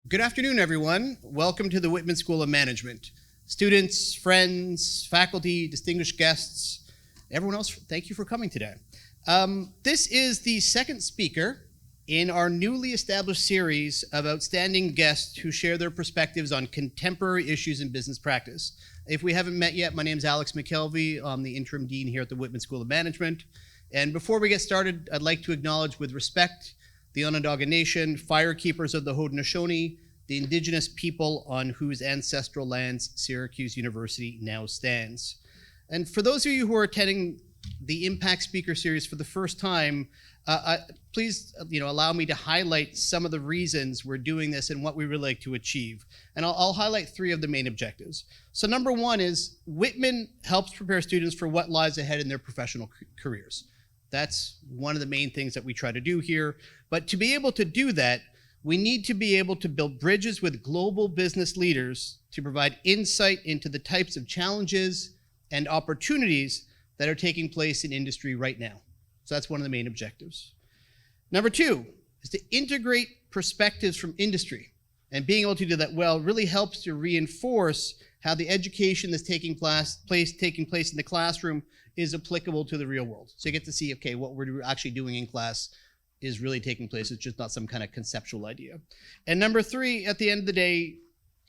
Good afternoon, everyone. Welcome to the Whitman School of Management. Students, friends, faculty, distinguished guests, everyone else, thank you for coming today. This is the second speaker in our newly established series of outstanding guests who share their perspectives on contemporary issues in business practice. If we haven't met yet, my name is Alex McKelvey. I'm the interim dean here at the Whitman School of Management. And before we get started, I'd like to acknowledge with respect the Onondaga Nation, firekeepers of the Haudenosaunee, the indigenous people on whose ancestral lands Syracuse University now stands. And for those of you who are attending the Impact Speaker Series for the first time, please allow me to highlight some of the reasons we're doing this and what we would like to achieve. And I'll highlight three of the main objectives. So number one is Whitman helps prepare students for what lies ahead in their professional careers. That's one of the main things that we try to do here. But to be able to do that, we need to be able to build bridges with global business leaders to provide insight into the types of challenges and opportunities that are taking place in industry right now. So that's one of the main objectives. Number two is to integrate perspectives from industry. And being able to do that well really helps to reinforce how the education that's taking place in the classroom is applicable to the real world. So you get to see, okay, what we're actually doing in class is really taking place. It's just not some kind of conceptual idea. And number three, at the end of the day,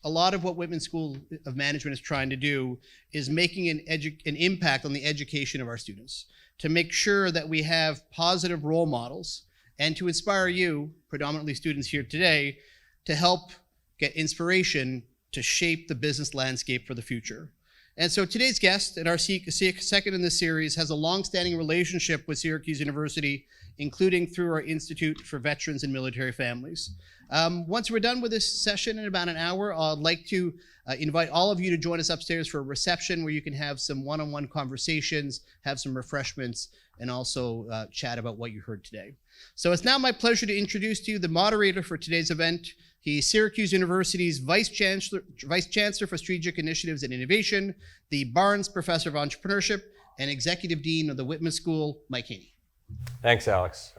a lot of what Whitman School of Management is trying to do is making an impact on the education of our students, to make sure that we have positive role models and to inspire you, predominantly students here today, to help get inspiration to shape the business landscape for the future. And so today's guest, and our second in this series, has a long-standing relationship with Syracuse University, including through our Institute for Veterans and Military Families. Once we're done with this session in about an hour, I'd like to invite all of you to join us upstairs for a reception where you can have some one-on-one conversations, have some refreshments, and also chat about what you heard today. So it's now my pleasure to introduce to you the moderator for today's event. He's Syracuse University's Vice Chancellor for Strategic Initiatives and Innovation, the Barnes Professor of Entrepreneurship, and Executive Dean of the Whitman School, Mike Haney. Thanks, Alex.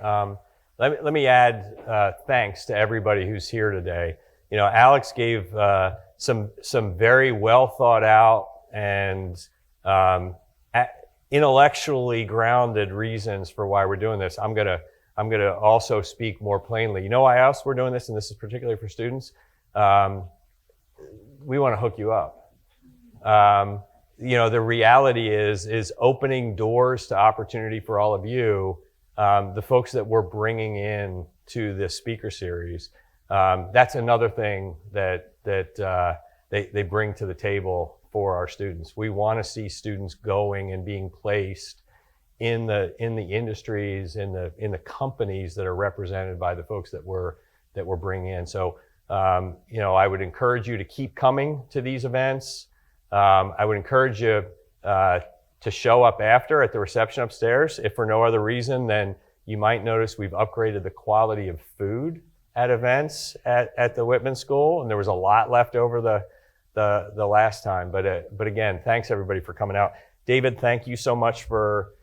Let me add thanks to everybody who's here today. You know, Alex gave some very well thought out and intellectually grounded reasons for why we're doing this. I'm gonna also speak more plainly. You know why else we're doing this, and this is particularly for students? We want to hook you up. The reality is opening doors to opportunity for all of you, the folks that we're bringing in to this speaker series. That's another thing that they bring to the table for our students. We want to see students going and being placed in the industries, in the companies that are represented by the folks that we're bringing in. So, I would encourage you to keep coming to these events. I would encourage you to show up after at the reception upstairs. If for no other reason, then you might notice we've upgraded the quality of food at events at the Whitman School, and there was a lot left over the last time. But again, thanks everybody for coming out. David, thank you so much for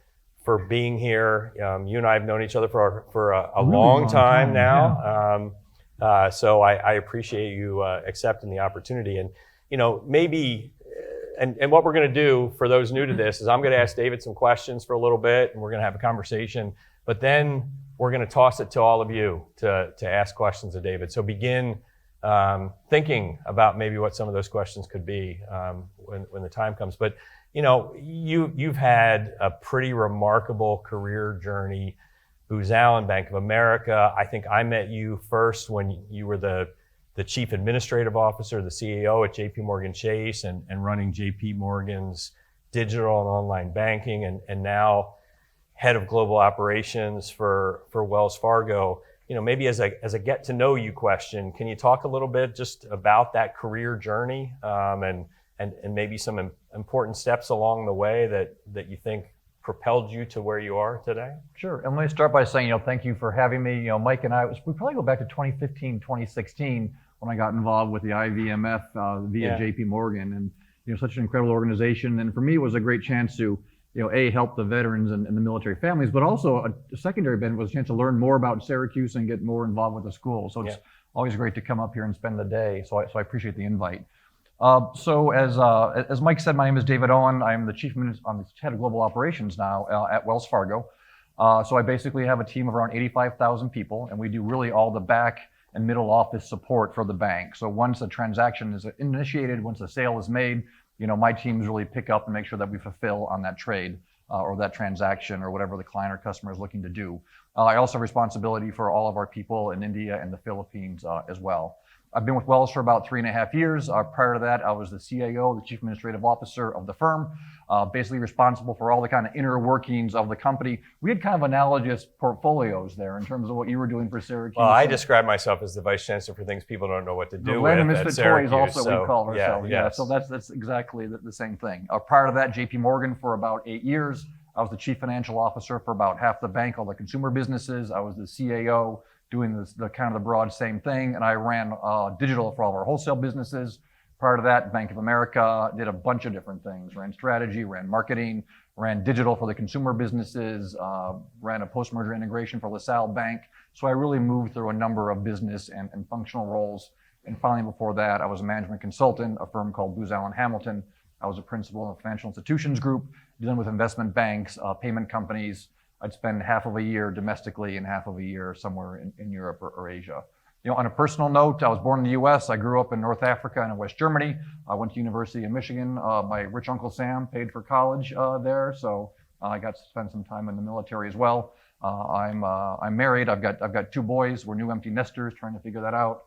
being here. You and I have known each other for a really long time now. Yeah. So I appreciate you accepting the opportunity. And maybe. And what we're going to do for those new to this is I'm going to ask David some questions for a little bit, and we're going to have a conversation. But then we're going to toss it to all of you to ask questions of David. So begin thinking about maybe what some of those questions could be when the time comes. But you've had a pretty remarkable career journey. Booz Allen, Bank of America. I think I met you first when you were the Chief Administrative Officer, the CEO at JP Morgan Chase, and running JP Morgan's digital and online banking, and now head of global operations for Wells Fargo. Maybe as a get to know you question, can you talk a little bit just about that career journey and maybe some important steps along the way that you think propelled you to where you are today? Sure. And let me start by saying, thank you for having me. Mike and I, we probably go back to 2015, 2016 when I got involved with the IVMF via JP Morgan, and such an incredible organization. And for me, it was a great chance to help the veterans and the military families, but also a secondary benefit was a chance to learn more about Syracuse and get more involved with the school. So it's Always great to come up here and spend the day. So I appreciate the invite. So as Mike said, my name is David Owen. I'm the I'm the head of global operations now at Wells Fargo. So I basically have a team of around 85,000 people, and we do really all the back and middle office support for the bank. So once a transaction is initiated, once a sale is made, my teams really pick up and make sure that we fulfill on that trade or that transaction or whatever the client or customer is looking to do. I also have responsibility for all of our people in India and the Philippines as well. I've been with Wells for about 3.5 years. Prior to that, I was the CAO, the Chief Administrative Officer of the firm, basically responsible for all the kind of inner workings of the company. We had kind of analogous portfolios there in terms of what you were doing for Syracuse. Well, I describe myself as the Vice Chancellor for things people don't know what to do the with Land of at Misfit Syracuse. Toys also we call ourselves. Yeah. So that's exactly the same thing. Prior to that, JP Morgan for about 8 years. I was the Chief Financial Officer for about half the bank, all the consumer businesses. I was the CAO, doing the kind of the broad same thing, and I ran digital for all of our wholesale businesses. Prior to that, Bank of America, did a bunch of different things, ran strategy, ran marketing, ran digital for the consumer businesses, ran a post-merger integration for LaSalle Bank. So I really moved through a number of business and functional roles. And finally, before that, I was a management consultant, a firm called Booz Allen Hamilton. I was a principal of a financial institutions group, dealing with investment banks, payment companies. I'd spend half of a year domestically and half of a year somewhere in Europe or Asia. On a personal note, I was born in the U.S. I grew up in North Africa and in West Germany. I went to University of Michigan. My rich Uncle Sam paid for college there, so I got to spend some time in the military as well. I'm married. I've got 2 boys. We're new empty nesters, trying to figure that out.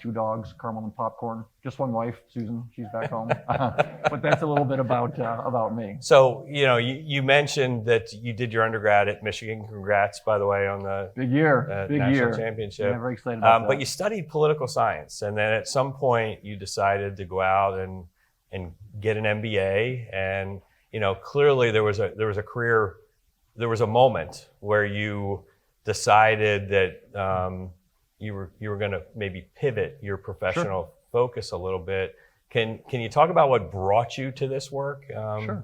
2 dogs, Caramel and Popcorn. Just 1 wife, Susan. She's back home. But that's a little bit about me. So, you mentioned that you did your undergrad at Michigan. Congrats, by the way, on the big year, national championship. Yeah, very excited about that. But you studied political science, and then at some point you decided to go out and get an MBA. And clearly there was a career. There was a moment where you decided that you were going to maybe pivot your professional focus a little bit. Can you talk about what brought you to this work? Sure.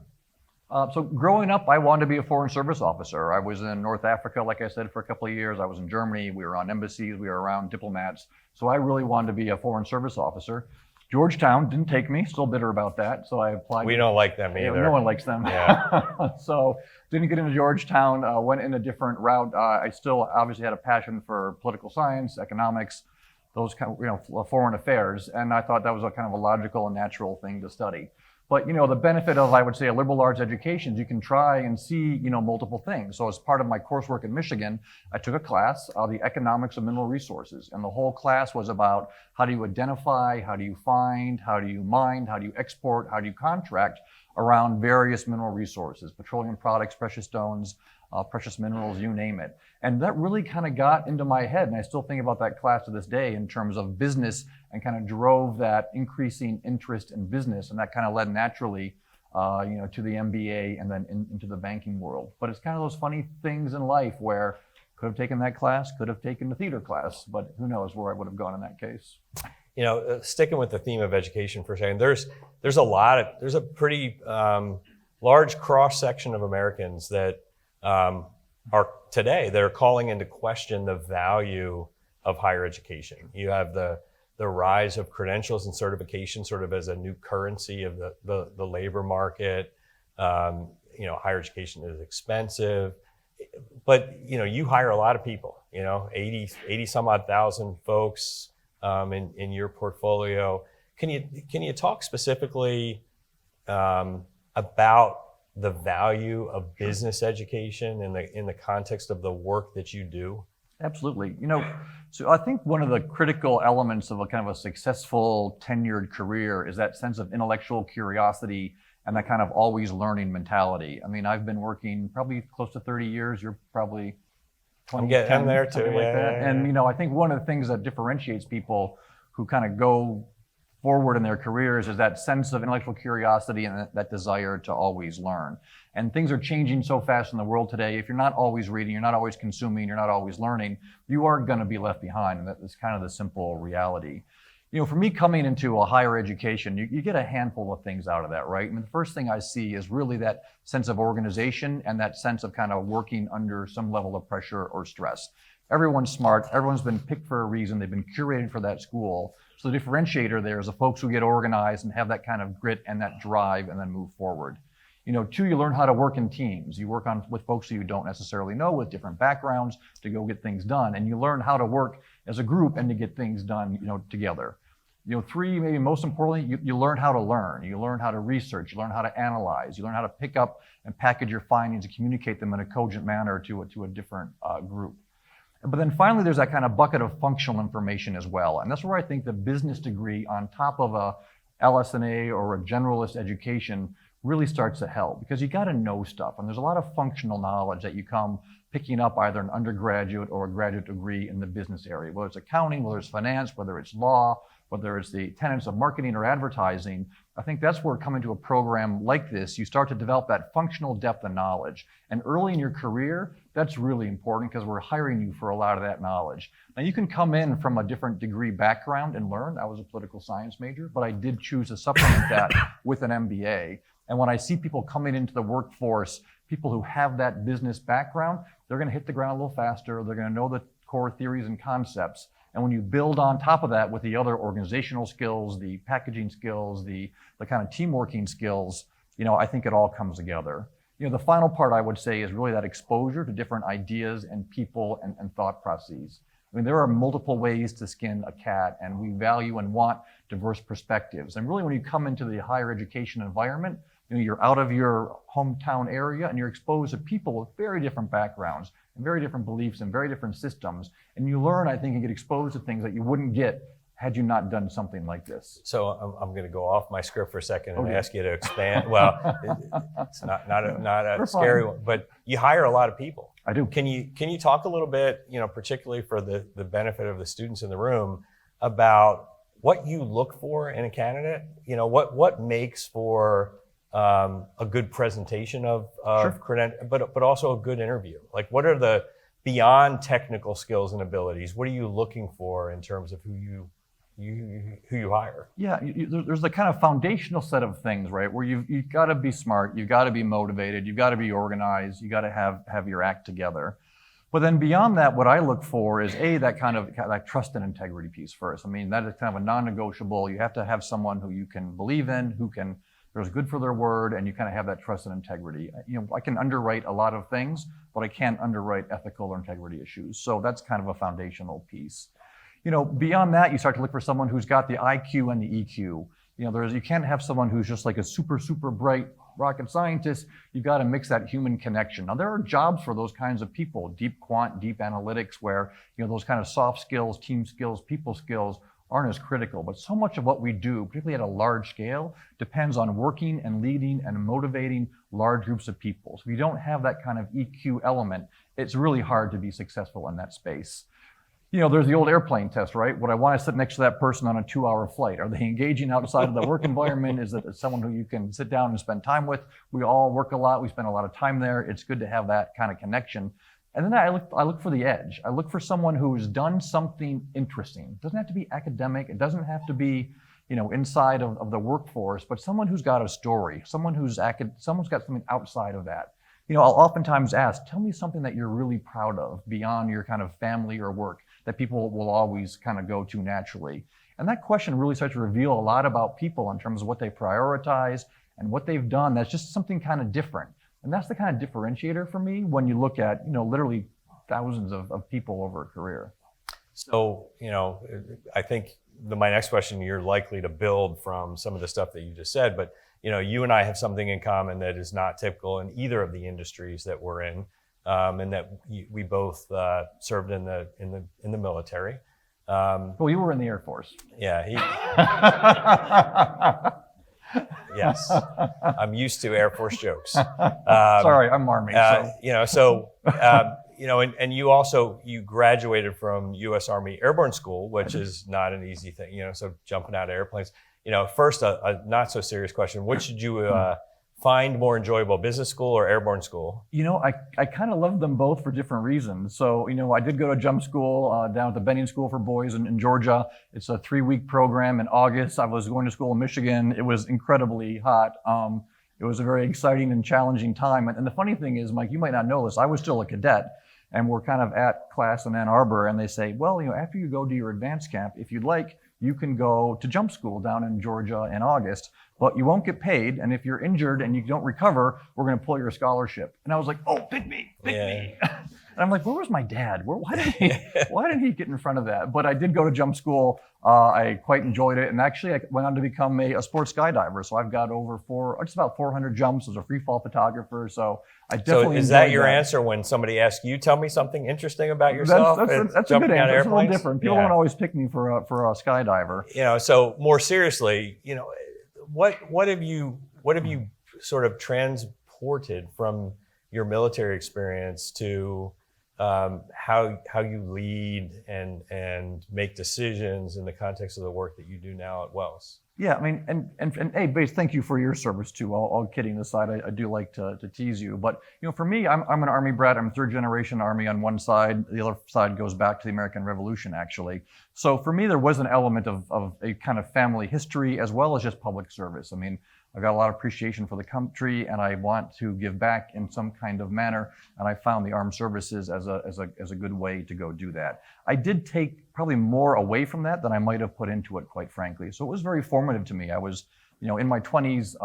So growing up, I wanted to be a foreign service officer. I was in North Africa, like I said, for a couple of years. I was in Germany. We were on embassies. We were around diplomats. So I really wanted to be a foreign service officer. Georgetown didn't take me. Still bitter about that. So I applied. We don't like them either. No one likes them. Yeah. So didn't get into Georgetown. Went in a different route. I still obviously had a passion for political science, economics, those kind of foreign affairs, and I thought that was a kind of a logical and natural thing to study. But the benefit of, I would say, a liberal arts education is you can try and see multiple things. So as part of my coursework in Michigan, I took a class, the economics of mineral resources, and the whole class was about how do you identify, how do you find, how do you mine, how do you export, how do you contract around various mineral resources, petroleum products, precious stones, precious minerals, you name it. And that really kind of got into my head, and I still think about that class to this day in terms of business, and kind of drove that increasing interest in business, and that kind of led naturally to the MBA and then into the banking world. But it's kind of those funny things in life where could have taken that class, could have taken the theater class, but who knows where I would have gone in that case. Sticking with the theme of education for a second, there's a pretty large cross section of Americans that are today, they're calling into question the value of higher education. You have the rise of credentials and certification sort of as a new currency of the labor market. Higher education is expensive, but you hire a lot of people, 80 some odd thousand folks in your portfolio. Can you talk specifically about the value of business education in the context of the work that you do? Absolutely. So I think one of the critical elements of a kind of a successful tenured career is that sense of intellectual curiosity and that kind of always learning mentality. I mean, I've been working probably close to 30 years. You're probably 20, I'm there too. Like that. Yeah. And I think one of the things that differentiates people who kind of go forward in their careers is that sense of intellectual curiosity and that desire to always learn. And things are changing so fast in the world today. If you're not always reading, you're not always consuming, you're not always learning, you are going to be left behind. And that's kind of the simple reality. For me, coming into a higher education, you get a handful of things out of that, right? I mean, the first thing I see is really that sense of organization and that sense of kind of working under some level of pressure or stress. Everyone's smart. Everyone's been picked for a reason. They've been curated for that school. So the differentiator there is the folks who get organized and have that kind of grit and that drive and then move forward. Two, you learn how to work in teams. You work with folks who you don't necessarily know with different backgrounds to go get things done. And you learn how to work as a group and to get things done, together. Three, maybe most importantly, you learn how to learn. You learn how to research. You learn how to analyze. You learn how to pick up and package your findings and communicate them in a cogent manner to a different group. But then finally, there's that kind of bucket of functional information as well. And that's where I think the business degree on top of a LS&A or a generalist education really starts to help, because you got to know stuff. And there's a lot of functional knowledge that you come picking up either an undergraduate or a graduate degree in the business area, whether it's accounting, whether it's finance, whether it's law, whether it's the tenets of marketing or advertising. I think that's where coming to a program like this, you start to develop that functional depth of knowledge. And early in your career, that's really important because we're hiring you for a lot of that knowledge. Now, you can come in from a different degree background and learn. I was a political science major, but I did choose to supplement that with an MBA. And when I see people coming into the workforce, people who have that business background, they're going to hit the ground a little faster. They're going to know the core theories and concepts. And when you build on top of that with the other organizational skills, the packaging skills, the kind of team working skills, I think it all comes together. The final part I would say is really that exposure to different ideas and people and thought processes. I mean, there are multiple ways to skin a cat, and we value and want diverse perspectives. And really, when you come into the higher education environment, you're out of your hometown area and you're exposed to people with very different backgrounds and very different beliefs and very different systems. And you learn, I think, and get exposed to things that you wouldn't get had you not done something like this. So I'm going to go off my script for a second and ask you to expand. Well, it's not a scary one, but you hire a lot of people. I do. Can you talk a little bit, particularly for the benefit of the students in the room, about what you look for in a candidate? What makes for a good presentation of Sure. credential, but also a good interview? Like, what are the beyond technical skills and abilities? What are you looking for in terms of who you hire? Yeah, there's the kind of foundational set of things, right? Where you've got to be smart, you've got to be motivated, you've got to be organized, you got to have your act together. But then beyond that, what I look for is that kind of that trust and integrity piece first. I mean, that is kind of a non-negotiable. You have to have someone who you can believe in, who's good for their word, and you kind of have that trust and integrity. I can underwrite a lot of things, but I can't underwrite ethical or integrity issues. So that's kind of a foundational piece. Beyond that, you start to look for someone who's got the IQ and the EQ. You can't have someone who's just like a super, super bright rocket scientist. You've got to mix that human connection. Now, there are jobs for those kinds of people, deep quant, deep analytics, where, those kind of soft skills, team skills, people skills aren't as critical. But so much of what we do, particularly at a large scale, depends on working and leading and motivating large groups of people. So if you don't have that kind of EQ element, it's really hard to be successful in that space. There's the old airplane test, right? Would I want to sit next to that person on a 2-hour flight? Are they engaging outside of the work environment? Is it someone who you can sit down and spend time with? We all work a lot. We spend a lot of time there. It's good to have that kind of connection. And then I look for the edge. I look for someone who's done something interesting. It doesn't have to be academic. It doesn't have to be, inside of the workforce, but someone who's got a story, someone's got something outside of that. I'll oftentimes ask, tell me something that you're really proud of beyond your kind of family or work that people will always kind of go to naturally. And that question really starts to reveal a lot about people in terms of what they prioritize and what they've done. That's just something kind of different. And that's the kind of differentiator for me when you look at, literally thousands of people over a career. So, I think my next question, you're likely to build from some of the stuff that you just said, but, you and I have something in common that is not typical in either of the industries that we're in, and that we both served in the military. Well, you were in the Air Force. Yeah. Yes, I'm used to Air Force jokes. Sorry, I'm Army. And you graduated from U.S. Army Airborne School, which is not an easy thing. So jumping out of airplanes. First, a not so serious question: which did you find more enjoyable, business school or airborne school? I kind of loved them both for different reasons. So, I did go to jump school down at the Benning School for Boys in Georgia. It's a 3-week program in August. I was going to school in Michigan. It was incredibly hot. It was a very exciting and challenging time. And the funny thing is, Mike, you might not know this, I was still a cadet. and we're kind of at class in Ann Arbor, and they say, well, after you go to your advanced camp, if you'd like, you can go to jump school down in Georgia in August, but you won't get paid. And if you're injured and you don't recover, we're going to pull your scholarship. And I was like, oh, pick me. And I'm like, where was my dad? Why didn't he get in front of that? But I did go to jump school. I quite enjoyed it. And actually, I went on to become a sports skydiver. So I've got over just about 400 jumps as a free fall photographer. So I definitely. So is that your answer when somebody asks you, tell me something interesting about yourself? That's a good answer. It's a little different. People don't always pick me for a skydiver. So more seriously, what have you sort of transported from your military experience to how you lead and make decisions in the context of the work that you do now at Wells? Yeah, I mean, and hey, Base, thank you for your service too. All kidding aside, I do like to tease you, but for me, I'm an Army brat. I'm third generation Army on one side. The other side goes back to the American Revolution, actually. So for me, there was an element of a kind of family history as well as just public service. I mean, I've got a lot of appreciation for the country, and I want to give back in some kind of manner. And I found the armed services as a good way to go do that. I did take probably more away from that than I might have put into it, quite frankly. So it was very formative to me. I was, in my 20s.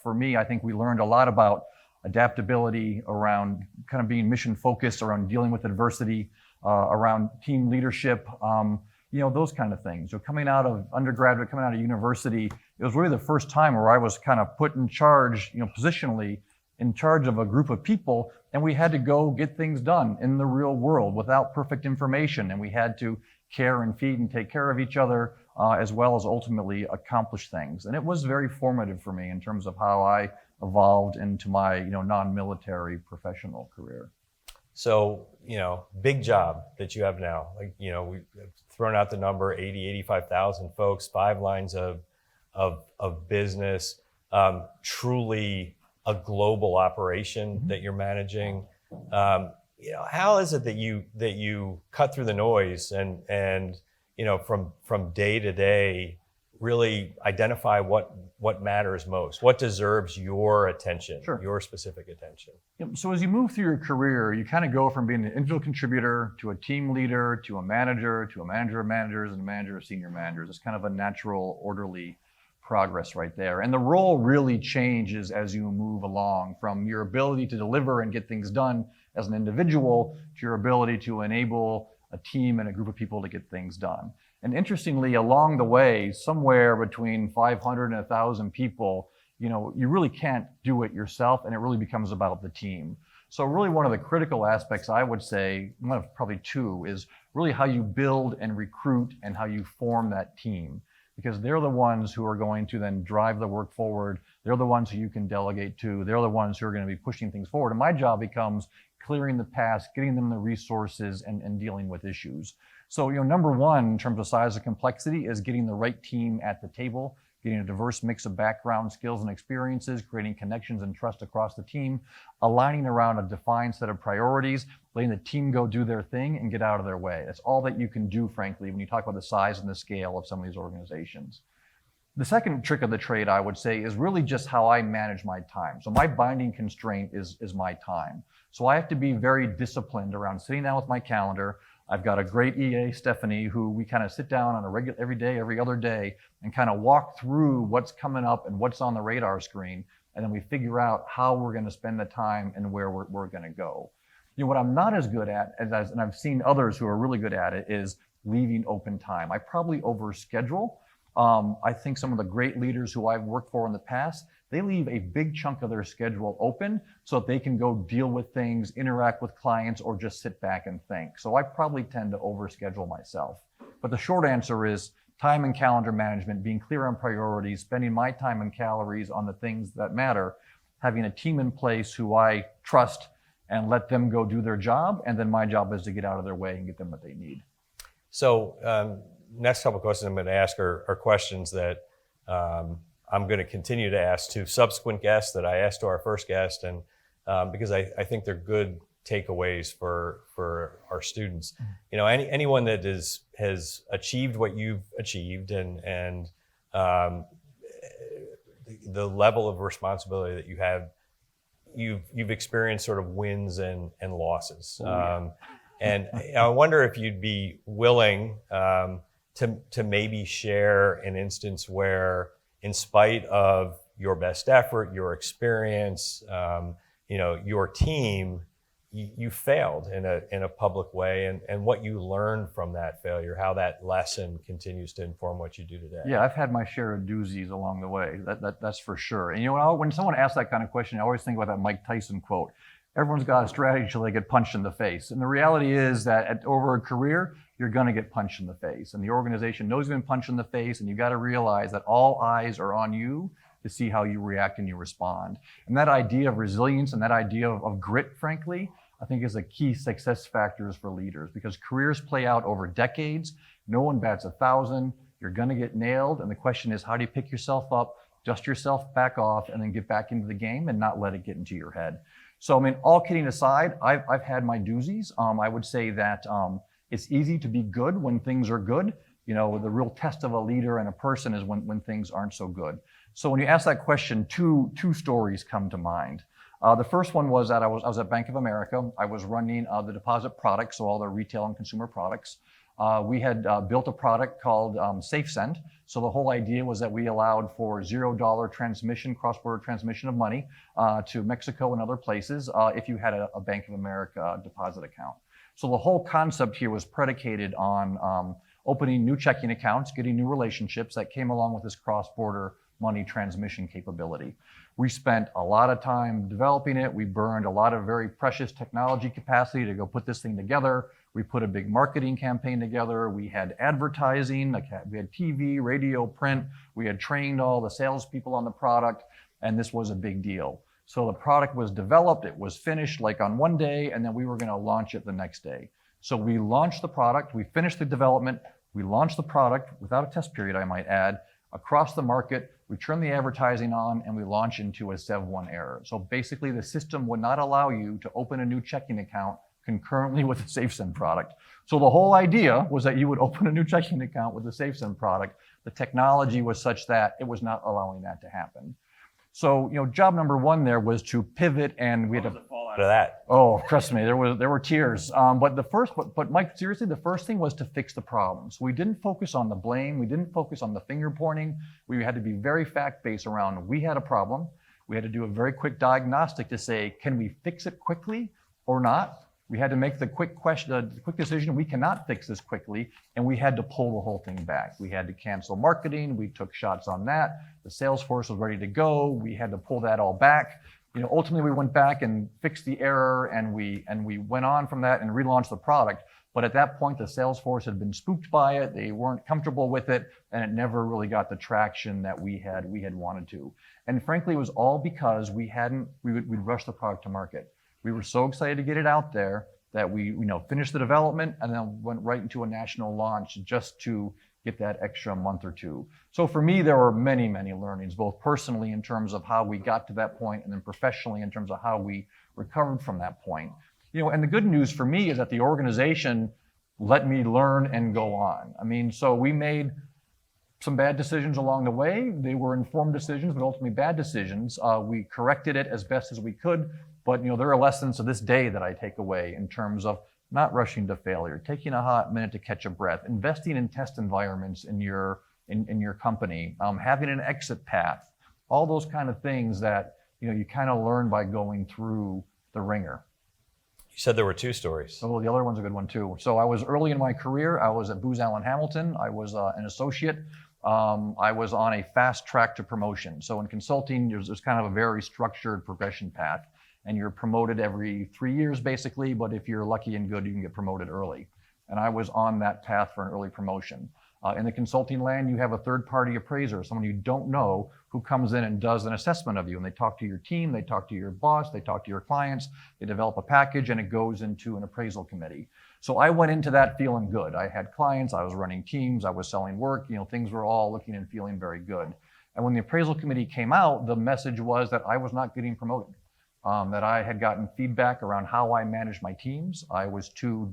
For me, I think we learned a lot about adaptability, around kind of being mission focused, around dealing with adversity, around team leadership. Those kind of things. So coming out of undergraduate, coming out of university, it was really the first time where I was kind of put in charge, positionally in charge of a group of people, and we had to go get things done in the real world without perfect information, and we had to care and feed and take care of each other, as well as ultimately accomplish things. And it was very formative for me in terms of how I evolved into my, non-military professional career. So, big job that you have now. We've thrown out the number 85,000 folks, 5 lines of business, truly a global operation that you're managing. How is it that you cut through the noise and from day to day really identify what matters most, what deserves your attention, Sure. your specific attention? So as you move through your career, you kind of go from being an individual contributor to a team leader, to a manager of managers, and a manager of senior managers. It's kind of a natural, orderly progress right there. And the role really changes as you move along, from your ability to deliver and get things done as an individual to your ability to enable a team and a group of people to get things done. And interestingly, along the way, somewhere between 500 and 1,000 people, you really can't do it yourself, and it really becomes about the team. So really one of the critical aspects, I would say, one of probably two, is really how you build and recruit and how you form that team. Because they're the ones who are going to then drive the work forward. They're the ones who you can delegate to. They're the ones who are going to be pushing things forward. And my job becomes clearing the path, getting them the resources, and dealing with issues. So, number one, in terms of size and complexity, is getting the right team at the table, getting a diverse mix of background, skills, and experiences, creating connections and trust across the team, aligning around a defined set of priorities, letting the team go do their thing and get out of their way. That's all that you can do, frankly, when you talk about the size and the scale of some of these organizations. The second trick of the trade, I would say, is really just how I manage my time. So my binding constraint is my time. So I have to be very disciplined around sitting down with my calendar. I've got a great EA, Stephanie, who we kind of sit down on a regular, every day, every other day, and kind of walk through what's coming up and what's on the radar screen. And then we figure out how we're going to spend the time and where we're going to go. What I'm not as good at, and I've seen others who are really good at it, is leaving open time. I probably overschedule. I think some of the great leaders who I've worked for in the past, they leave a big chunk of their schedule open so that they can go deal with things, interact with clients, or just sit back and think. So I probably tend to overschedule myself. But the short answer is time and calendar management, being clear on priorities, spending my time and calories on the things that matter, having a team in place who I trust and let them go do their job. And then my job is to get out of their way and get them what they need. So next couple of questions I'm going to ask are questions that I'm going to continue to ask to subsequent guests that I asked to our first guest, and because I think they're good takeaways for our students. Anyone that has achieved what you've achieved and the level of responsibility that you have, you've experienced sort of wins and losses. And I wonder if you'd be willing to maybe share an instance where, in spite of your best effort, your experience, your team, you failed in a public way, and what you learned from that failure, how that lesson continues to inform what you do today. Yeah, I've had my share of doozies along the way. That's for sure. And when someone asks that kind of question, I always think about that Mike Tyson quote: "Everyone's got a strategy until they get punched in the face." And the reality is that over a career, you're going to get punched in the face, and the organization knows you've been punched in the face, and you got to realize that all eyes are on you to see how you react and you respond. And that idea of resilience and that idea of grit, frankly, I think is a key success factors for leaders, because careers play out over decades. No one bats 1,000. You're going to get nailed. And the question is, how do you pick yourself up, dust yourself back off, and then get back into the game and not let it get into your head? So, I mean, all kidding aside, I've had my doozies. I would say that it's easy to be good when things are good. The real test of a leader and a person is when things aren't so good. So when you ask that question, two stories come to mind. The first one was that I was at Bank of America. I was running the deposit products, so all the retail and consumer products. We had built a product called SafeSend. So the whole idea was that we allowed for $0 transmission, cross-border transmission of money to Mexico and other places if you had a Bank of America deposit account. So the whole concept here was predicated on opening new checking accounts, getting new relationships that came along with this cross-border money transmission capability. We spent a lot of time developing it. We burned a lot of very precious technology capacity to go put this thing together. We put a big marketing campaign together. We had advertising, we had TV, radio, print. We had trained all the salespeople on the product, and this was a big deal. So the product was developed, it was finished like on one day, and then we were going to launch it the next day. So we launched the product, we finished the development, we launched the product without a test period, I might add, across the market. We turn the advertising on and we launch into a SEV1 error. So basically the system would not allow you to open a new checking account concurrently with the SafeSend product. So the whole idea was that you would open a new checking account with the SafeSend product. The technology was such that it was not allowing that to happen. So, job number one there was to pivot, and we had to fall out of that. Oh, trust me, there were tears. But Mike, seriously, the first thing was to fix the problem. So we didn't focus on the blame. We didn't focus on the finger pointing. We had to be very fact-based around, we had a problem. We had to do a very quick diagnostic to say, can we fix it quickly or not? We had to make the quick decision, we cannot fix this quickly, and we had to pull the whole thing back. We had to cancel marketing, we took shots on that. The sales force was ready to go, we had to pull that all back. Ultimately we went back and fixed the error, and we went on from that and relaunched the product. But at that point, the sales force had been spooked by it, they weren't comfortable with it, and it never really got the traction that we had wanted to. And frankly, it was all because we'd rushed the product to market. We were so excited to get it out there that we finished the development and then went right into a national launch just to get that extra month or two. So for me, there were many, many learnings, both personally in terms of how we got to that point, and then professionally in terms of how we recovered from that point. And the good news for me is that the organization let me learn and go on. So we made some bad decisions along the way. They were informed decisions, but ultimately bad decisions. We corrected it as best as we could. But there are lessons to this day that I take away in terms of not rushing to failure, taking a hot minute to catch a breath, investing in test environments in your company, having an exit path, all those kind of things that you kind of learn by going through the ringer. You said there were two stories. Oh, the other one's a good one too. So I was early in my career. I was at Booz Allen Hamilton. I was an associate. I was on a fast track to promotion. So in consulting, there's kind of a very structured progression path. And you're promoted every 3 years, basically, but if you're lucky and good, you can get promoted early. And I was on that path for an early promotion. In the consulting land, you have a third-party appraiser, someone you don't know, who comes in and does an assessment of you. And they talk to your team, they talk to your boss, they talk to your clients, they develop a package, and it goes into an appraisal committee. So I went into that feeling good. I had clients, I was running teams, I was selling work, things were all looking and feeling very good. And when the appraisal committee came out, the message was that I was not getting promoted. That I had gotten feedback around how I managed my teams. I was too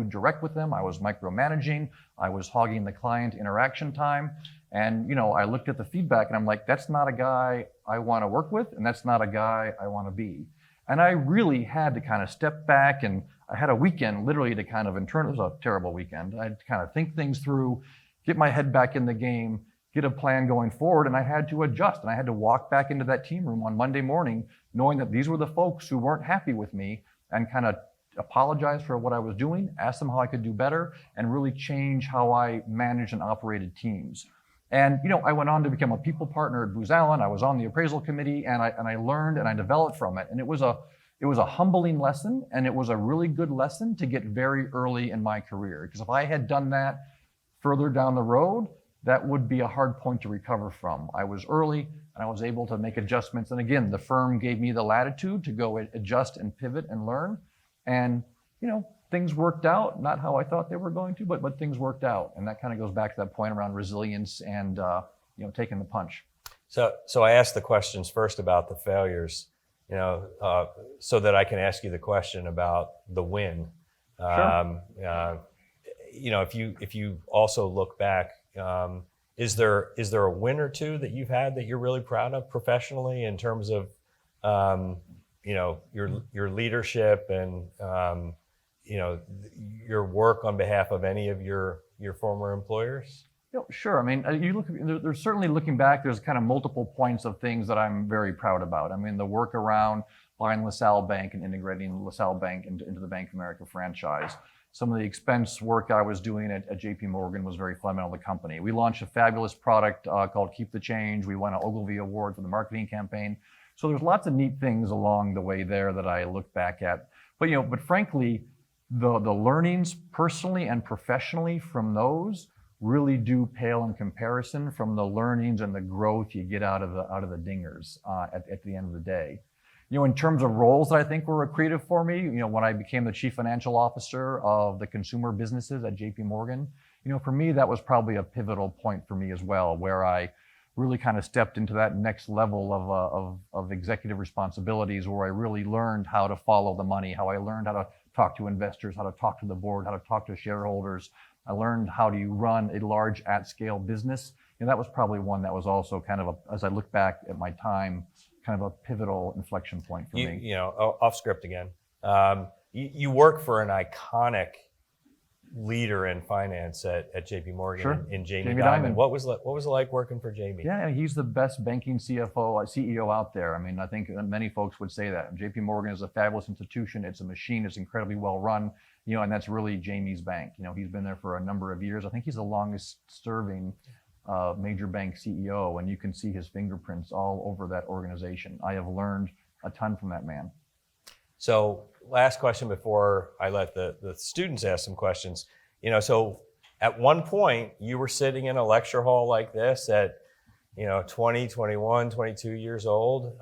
direct with them. I was micromanaging. I was hogging the client interaction time. And I looked at the feedback and I'm like, that's not a guy I want to work with, and that's not a guy I want to be. And I really had to kind of step back, and I had a weekend literally to kind of it was a terrible weekend. I had to kind of think things through, get my head back in the game, get a plan going forward, and I had to adjust. And I had to walk back into that team room on Monday morning knowing that these were the folks who weren't happy with me, and kind of apologize for what I was doing, ask them how I could do better, and really change how I managed and operated teams. And I went on to become a people partner at Booz Allen. I was on the appraisal committee, and I learned and I developed from it. And it was a humbling lesson, and it was a really good lesson to get very early in my career. Because if I had done that further down the road, that would be a hard point to recover from. I was early, and I was able to make adjustments. And again, the firm gave me the latitude to go adjust and pivot and learn. And things worked out, not how I thought they were going to, but things worked out. And that kind of goes back to that point around resilience and taking the punch. So I asked the questions first about the failures, so that I can ask you the question about the win. Sure. If you also look back, is there a win or two that you've had that you're really proud of professionally in terms of your leadership and your work on behalf of any of your former employers? Sure. I mean, there's certainly, looking back, there's kind of multiple points of things that I'm very proud about. I mean, the work around buying LaSalle Bank and integrating LaSalle Bank into the Bank of America franchise. Some of the expense work I was doing at JP Morgan was very fundamental to the company. We launched a fabulous product called Keep the Change. We won an Ogilvy Award for the marketing campaign. So there's lots of neat things along the way there that I look back at. But frankly, the learnings personally and professionally from those really do pale in comparison from the learnings and the growth you get out of the dingers at the end of the day. In terms of roles that I think were accretive for me, when I became the chief financial officer of the consumer businesses at JP Morgan, for me, that was probably a pivotal point for me as well, where I really kind of stepped into that next level of executive responsibilities, where I really learned how to follow the money, how I learned how to talk to investors, how to talk to the board, how to talk to shareholders. I learned how to run a large at-scale business. And that was probably one that was also kind of, as I look back at my time, kind of a pivotal inflection point for me. Off script again. You work for an iconic leader in finance at JP Morgan. Sure. in Jamie Dimon. What was it like working for Jamie? Yeah, he's the best banking CEO out there. I mean, I think many folks would say that. JP Morgan is a fabulous institution. It's a machine. It's incredibly well run. And that's really Jamie's bank. He's been there for a number of years. I think he's the longest serving major bank CEO, and you can see his fingerprints all over that organization. I have learned a ton from that man. So last question before I let the students ask some questions. So at one point you were sitting in a lecture hall like this at 20, 21, 22 years old.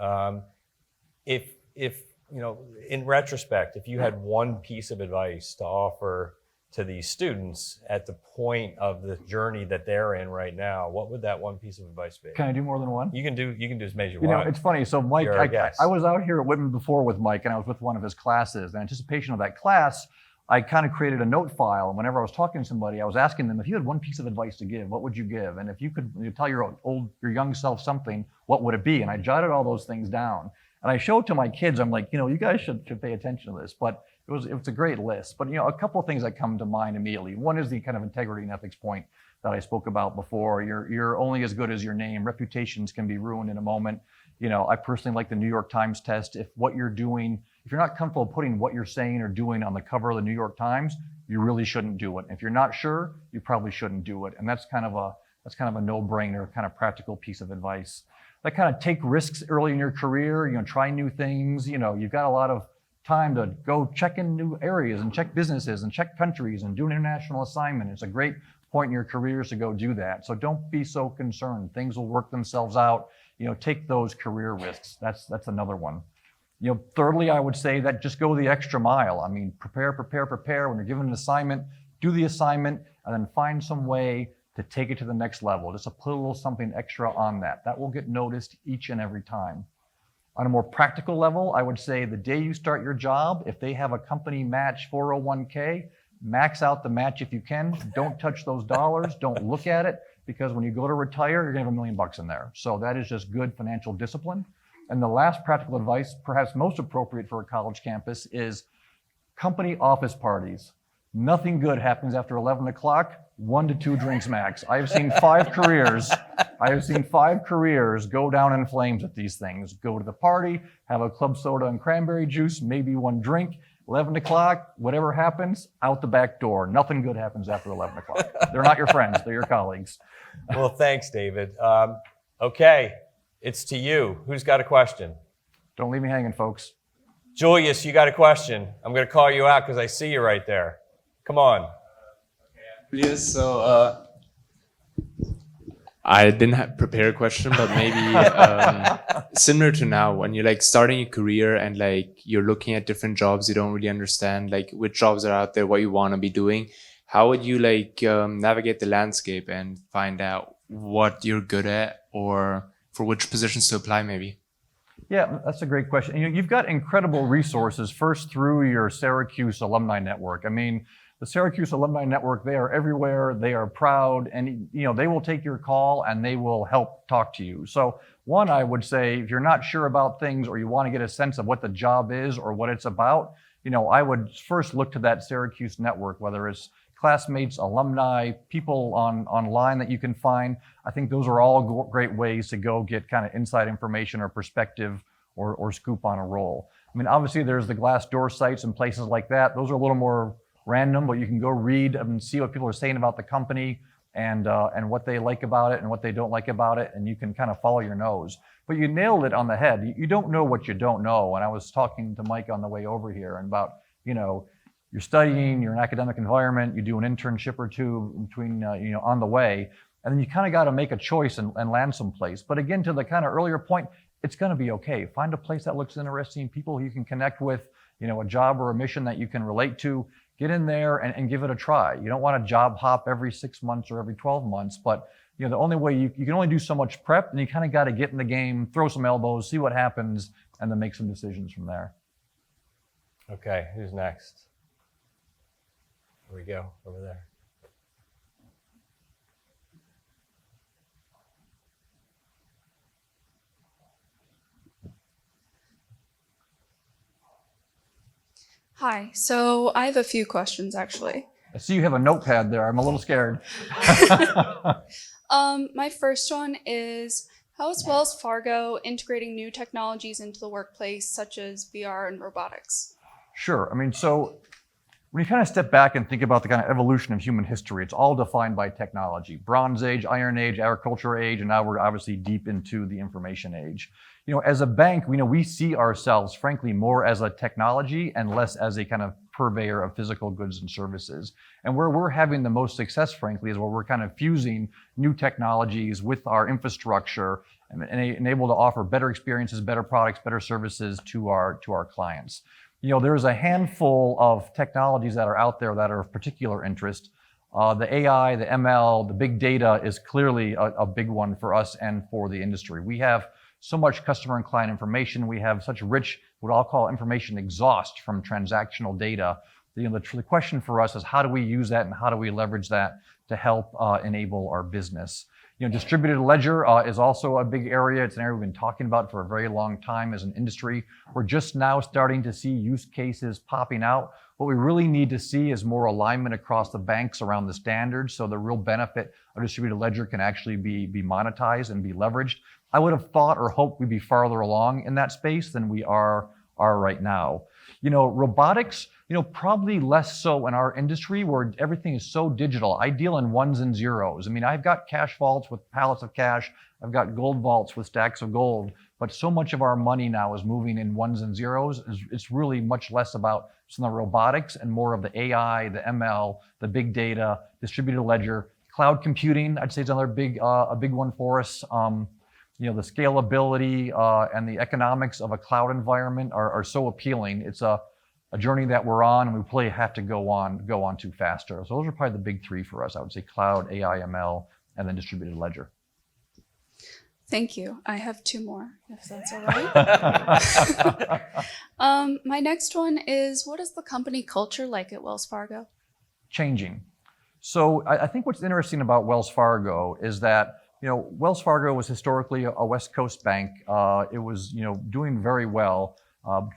If in retrospect, if you had one piece of advice to offer to these students at the point of the journey that they're in right now, what would that one piece of advice be? Can I do more than one? You can do as many as you want. It's funny. So Mike, I was out here at Whitman before with Mike, and I was with one of his classes. In anticipation of that class, I kind of created a note file. And whenever I was talking to somebody, I was asking them, if you had one piece of advice to give, what would you give? And if you could tell your young self something, what would it be? And I jotted all those things down. And I showed to my kids. I'm like, you guys should pay attention to this. But it was a great list. But a couple of things that come to mind immediately. One is the kind of integrity and ethics point that I spoke about before. You're only as good as your name. Reputations can be ruined in a moment. I personally like the New York Times test. If what you're doing, if you're not comfortable putting what you're saying or doing on the cover of the New York Times, you really shouldn't do it. If you're not sure, you probably shouldn't do it. And that's kind of a no-brainer, kind of practical piece of advice. That kind of take risks early in your career, try new things. You've got a lot of time to go check in new areas and check businesses and check countries and do an international assignment. It's a great point in your careers to go do that. So don't be so concerned. Things will work themselves out. Take those career risks. That's another one. Thirdly, I would say that just go the extra mile. I mean, prepare. When you're given an assignment, do the assignment and then find some way to take it to the next level. Just put a little something extra on that. That will get noticed each and every time. On a more practical level, I would say the day you start your job, if they have a company match 401k, max out the match if you can. Don't touch those dollars. Don't look at it, because when you go to retire, you're gonna have $1 million in there. So that is just good financial discipline. And the last practical advice, perhaps most appropriate for a college campus, is company office parties. Nothing good happens after 11 o'clock, 1 to 2 drinks max. I have seen 5 careers go down in flames at these things. Go to the party, have a club soda and cranberry juice, maybe 1 drink, 11 o'clock, whatever happens, out the back door. Nothing good happens after 11 o'clock. They're not your friends, they're your colleagues. Well, thanks, David. Okay, it's to you. Who's got a question? Don't leave me hanging, folks. Julius, you got a question. I'm going to call you out because I see you right there. Come on. Yes, so I didn't prepare a question, but maybe similar to now, when you're like starting a career and like you're looking at different jobs, you don't really understand like which jobs are out there, what you want to be doing. How would you like navigate the landscape and find out what you're good at or for which positions to apply maybe? Yeah, that's a great question. You've got incredible resources first through your Syracuse alumni network. I mean, the Syracuse alumni network, they are everywhere, they are proud, and they will take your call and they will help talk to you. So one, I would say, if you're not sure about things or you want to get a sense of what the job is or what it's about, I would first look to that Syracuse network, whether it's classmates, alumni, people online that you can find. I think those are all great ways to go get kind of inside information or perspective or scoop on a role. I mean, obviously there's the Glassdoor sites and places like that. Those are a little more random, but you can go read and see what people are saying about the company and what they like about it and what they don't like about it, and you can kind of follow your nose. But you nailed it on the head. You don't know what you don't know. And I was talking to Mike on the way over here and about, you're studying, you're in an academic environment, you do an internship or two between, on the way, and then you kind of got to make a choice and land someplace. But again, to the kind of earlier point, it's going to be okay. Find a place that looks interesting, people you can connect with, a job or a mission that you can relate to. Get in there and give it a try. You don't want to job hop every 6 months or every 12 months, but the only way you can only do so much prep, and you kind of got to get in the game, throw some elbows, see what happens, and then make some decisions from there. Okay, who's next? Here we go, over there. Hi, so I have a few questions actually. I see you have a notepad there. I'm a little scared. My first one is, how is Wells Fargo integrating new technologies into the workplace, such as VR and robotics? Sure. I mean, so when you kind of step back and think about the kind of evolution of human history, it's all defined by technology. Bronze Age, Iron Age, Agriculture Age, and now we're obviously deep into the information age. As a bank, we see ourselves, frankly, more as a technology and less as a kind of purveyor of physical goods and services. And where we're having the most success, frankly, is where we're kind of fusing new technologies with our infrastructure and able to offer better experiences, better products, better services to our clients. There's a handful of technologies that are out there that are of particular interest. The AI, the ML, the big data is clearly a big one for us and for the industry. We have so much customer and client information. We have such rich, what I'll call information exhaust from transactional data. The question for us is how do we use that and how do we leverage that to help enable our business? Distributed ledger is also a big area. It's an area we've been talking about for a very long time as an industry. We're just now starting to see use cases popping out. What we really need to see is more alignment across the banks around the standards, so the real benefit of distributed ledger can actually be monetized and be leveraged. I would have thought or hoped we'd be farther along in that space than we are right now. Robotics, probably less so in our industry where everything is so digital. I deal in ones and zeros. I mean, I've got cash vaults with pallets of cash. I've got gold vaults with stacks of gold. But so much of our money now is moving in ones and zeros. It's really much less about some of the robotics and more of the AI, the ML, the big data, distributed ledger, cloud computing. I'd say is another a big one for us. The scalability and the economics of a cloud environment are so appealing. It's a journey that we're on, and we probably have to go on to faster. So those are probably the big three for us. I would say cloud, AI, ML, and then distributed ledger. Thank you. I have 2 more, if that's all right. My next one is, what is the company culture like at Wells Fargo? Changing. So I think what's interesting about Wells Fargo is that Wells Fargo was historically a West Coast bank. It was, doing very well.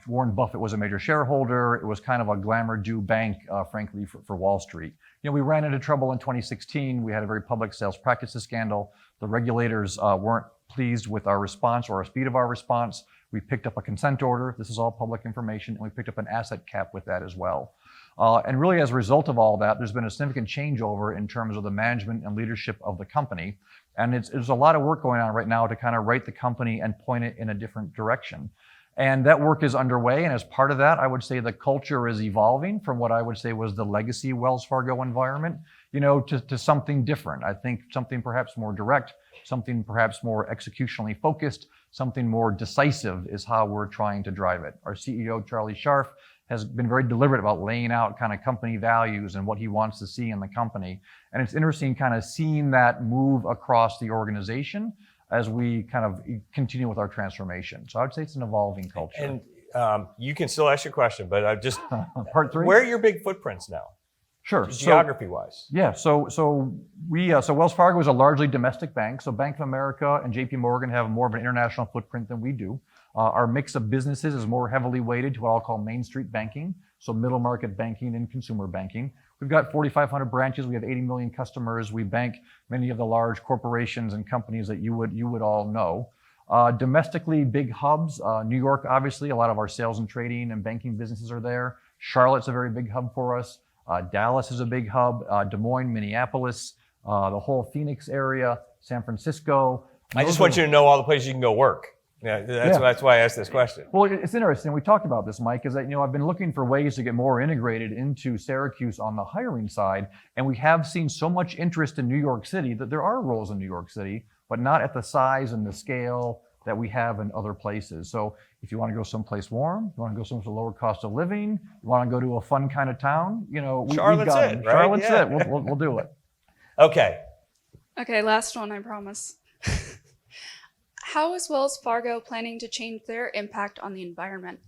Warren Buffett was a major shareholder. It was kind of a glamour-do bank, frankly, for Wall Street. We ran into trouble in 2016. We had a very public sales practices scandal. The regulators weren't pleased with our response or our speed of our response. We picked up a consent order. This is all public information. And we picked up an asset cap with that as well. And really, as a result of all that, there's been a significant changeover in terms of the management and leadership of the company. And there's a lot of work going on right now to kind of right the company and point it in a different direction. And that work is underway. And as part of that, I would say the culture is evolving from what I would say was the legacy Wells Fargo environment, to something different. I think something perhaps more direct, something perhaps more executionally focused, something more decisive is how we're trying to drive it. Our CEO, Charlie Scharf, has been very deliberate about laying out kind of company values and what he wants to see in the company. And it's interesting kind of seeing that move across the organization as we kind of continue with our transformation. So I would say it's an evolving culture. And you can still ask your question, but I just Part 3. Where are your big footprints now? Sure. Geography-wise. Yeah. So Wells Fargo is a largely domestic bank. So Bank of America and J.P. Morgan have more of an international footprint than we do. Our mix of businesses is more heavily weighted to what I'll call Main Street banking, so middle market banking and consumer banking. We've got 4,500 branches. We have 80 million customers. We bank many of the large corporations and companies that you would all know. Domestically, big hubs. New York, obviously, a lot of our sales and trading and banking businesses are there. Charlotte's a very big hub for us. Dallas is a big hub. Des Moines, Minneapolis, the whole Phoenix area, San Francisco. I just want you to know all the places you can go work. Yeah, that's why I asked this question. Well, it's interesting. We talked about this, Mike, is that, I've been looking for ways to get more integrated into Syracuse on the hiring side. And we have seen so much interest in New York City that there are roles in New York City, but not at the size and the scale that we have in other places. So if you want to go someplace warm, you want to go someplace with lower cost of living, you want to go to a fun kind of town, Charlotte's it, right? Charlotte's Yeah. it. We'll do it. Okay. Okay, last one, I promise. How is Wells Fargo planning to change their impact on the environment?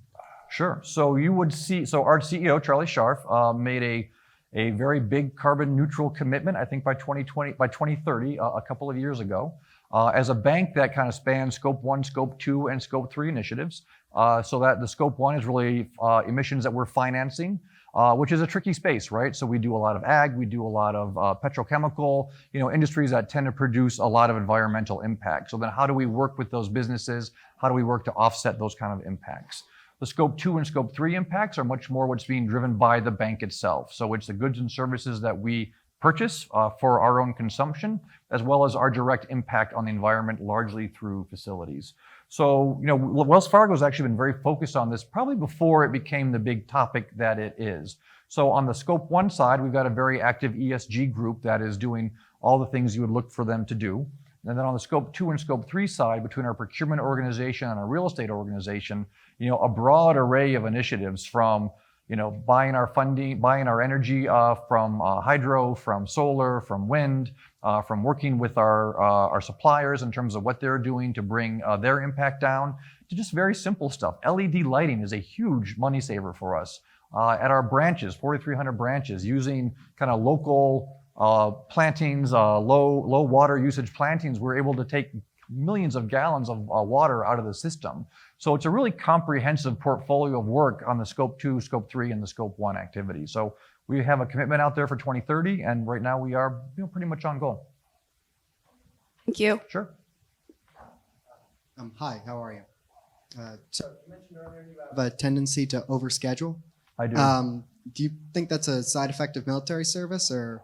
Sure. So you would see, our CEO, Charlie Scharf, made a very big carbon neutral commitment, I think by 2030, a couple of years ago. As a bank that kind of spans Scope 1, Scope 2, and Scope 3 initiatives. So that the Scope 1 is really emissions that we're financing, which is a tricky space, right? So we do a lot of ag, we do a lot of petrochemical, industries that tend to produce a lot of environmental impact. So then how do we work with those businesses? How do we work to offset those kind of impacts? The Scope 2 and Scope 3 impacts are much more what's being driven by the bank itself. So it's the goods and services that we purchase for our own consumption, as well as our direct impact on the environment, largely through facilities. So, Wells Fargo has actually been very focused on this probably before it became the big topic that it is. So on the Scope 1 side, we've got a very active ESG group that is doing all the things you would look for them to do. And then on the Scope 2 and Scope 3 side, between our procurement organization and our real estate organization, a broad array of initiatives from buying our energy from hydro, from solar, from wind, from working with our suppliers in terms of what they're doing to bring their impact down, to just very simple stuff. LED lighting is a huge money saver for us. At our branches, 4,300 branches, using kind of local plantings, low water usage plantings, we're able to take millions of gallons of water out of the system. So it's a really comprehensive portfolio of work on the Scope 2, Scope 3, and the Scope 1 activities. So we have a commitment out there for 2030, and right now we are pretty much on goal. Thank you. Sure. Hi, how are you? So you mentioned earlier you have a tendency to overschedule. I do. Do you think that's a side effect of military service, or?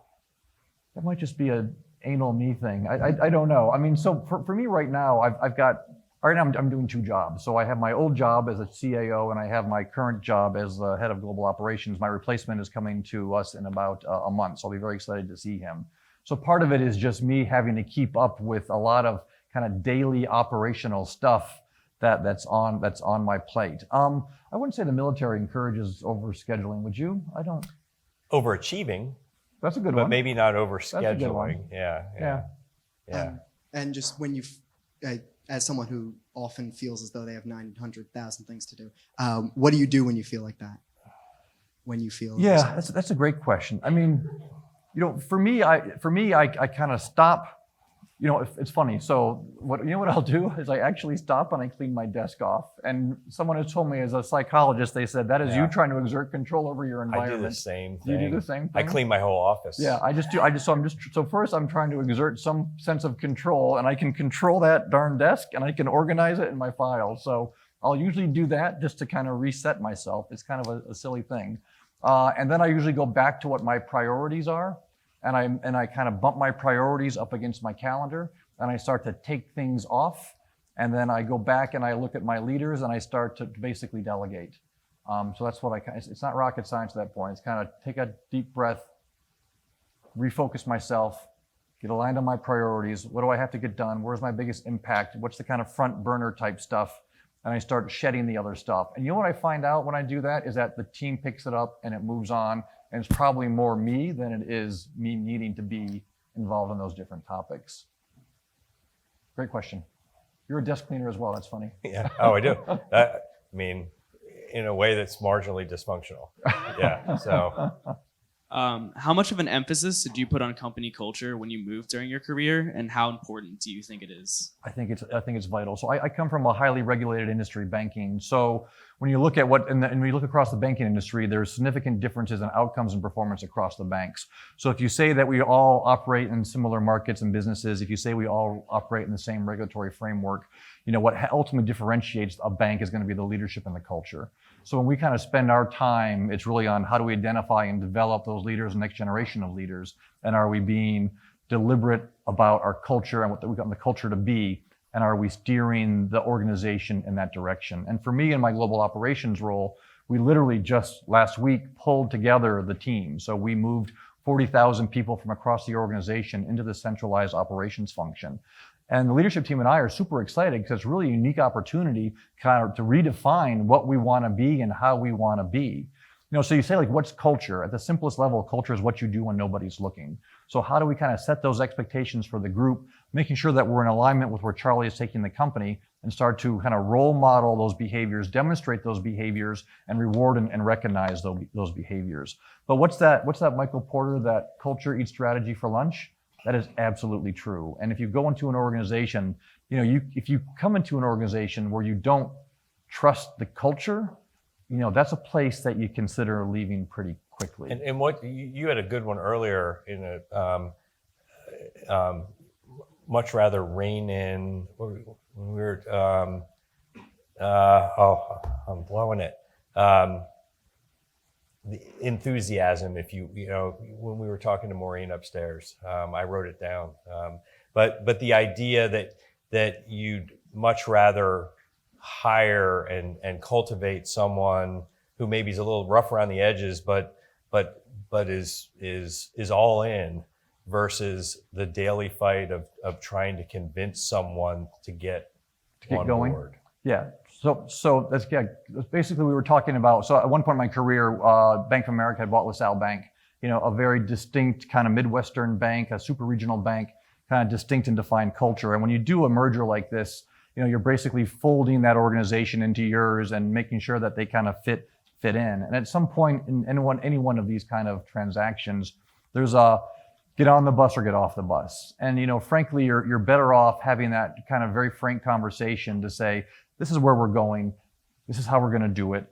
That might just be an anal me thing. I don't know. I mean, so for me right now, I'm doing two jobs. So I have my old job as a CAO, and I have my current job as the head of global operations. My replacement is coming to us in about a month, so I'll be very excited to see him. So part of it is just me having to keep up with a lot of kind of daily operational stuff that's on my plate. I wouldn't say the military encourages overscheduling. Would you? I don't. Overachieving. That's a good but one. Maybe not That's a good one. overscheduling. Yeah. And just when as someone who often feels as though they have 900,000 things to do, what do you do when you feel like that? When you feel? Yeah, that's a great question. I mean, for me, I kind of stop It's funny. So what I'll do is I actually stop and I clean my desk off. And someone has told me, as a psychologist, they said that is you trying to exert control over your environment. I do the same thing. You do the same thing? I clean my whole office. Yeah, so first I'm trying to exert some sense of control, and I can control that darn desk and I can organize it in my files. So I'll usually do that just to kind of reset myself. It's kind of a silly thing. And then I usually go back to what my priorities are. And I kind of bump my priorities up against my calendar, and I start to take things off. And then I go back and I look at my leaders and I start to basically delegate. So that's what it's not rocket science at that point. It's kind of take a deep breath, refocus myself, get aligned on my priorities. What do I have to get done? Where's my biggest impact? What's the kind of front burner type stuff? And I start shedding the other stuff. And you know what I find out when I do that is that the team picks it up and it moves on. And it's probably more me than it is me needing to be involved in those different topics. Great question. You're a desk cleaner as well. That's funny. Yeah. Oh, I do. I mean, in a way that's marginally dysfunctional. Yeah. So. How much of an emphasis did you put on company culture when you moved during your career, and how important do you think it is? I think it's vital. So I come from a highly regulated industry, banking. So when you look at and when you look across the banking industry, there's significant differences in outcomes and performance across the banks. So if you say that we all operate in similar markets and businesses, if you say we all operate in the same regulatory framework, what ultimately differentiates a bank is going to be the leadership and the culture. So when we kind of spend our time, it's really on how do we identify and develop those leaders, the next generation of leaders, and are we being deliberate about our culture and what we want the culture to be, and are we steering the organization in that direction? And for me, in my global operations role, we literally just last week pulled together the team. So we moved 40,000 people from across the organization into the centralized operations function. And the leadership team and I are super excited because it's really a unique opportunity kind of to redefine what we want to be and how we want to be. So you say, like, what's culture? At the simplest level, culture is what you do when nobody's looking. So how do we kind of set those expectations for the group, making sure that we're in alignment with where Charlie is taking the company, and start to kind of role model those behaviors, demonstrate those behaviors, and reward and recognize those behaviors. But what's that Michael Porter, that culture eats strategy for lunch? That is absolutely true. And if you go into an organization, if you come into an organization where you don't trust the culture, that's a place that you consider leaving pretty quickly. And what you had a good one earlier in a much rather rein in when we were I'm blowing it. The enthusiasm, when we were talking to Maureen upstairs, I wrote it down. But the idea that you'd much rather hire and cultivate someone who maybe is a little rough around the edges, but is all in, versus the daily fight of trying to convince someone to get on going. board. Yeah. So that's basically we were talking about. So at one point in my career, Bank of America had bought LaSalle Bank, a very distinct kind of Midwestern bank, a super regional bank, kind of distinct and defined culture. And when you do a merger like this, you're basically folding that organization into yours and making sure that they kind of fit in. And at some point in any one of these kind of transactions, there's a get on the bus or get off the bus. And frankly, you're better off having that kind of very frank conversation to say, this is where we're going. This is how we're going to do it.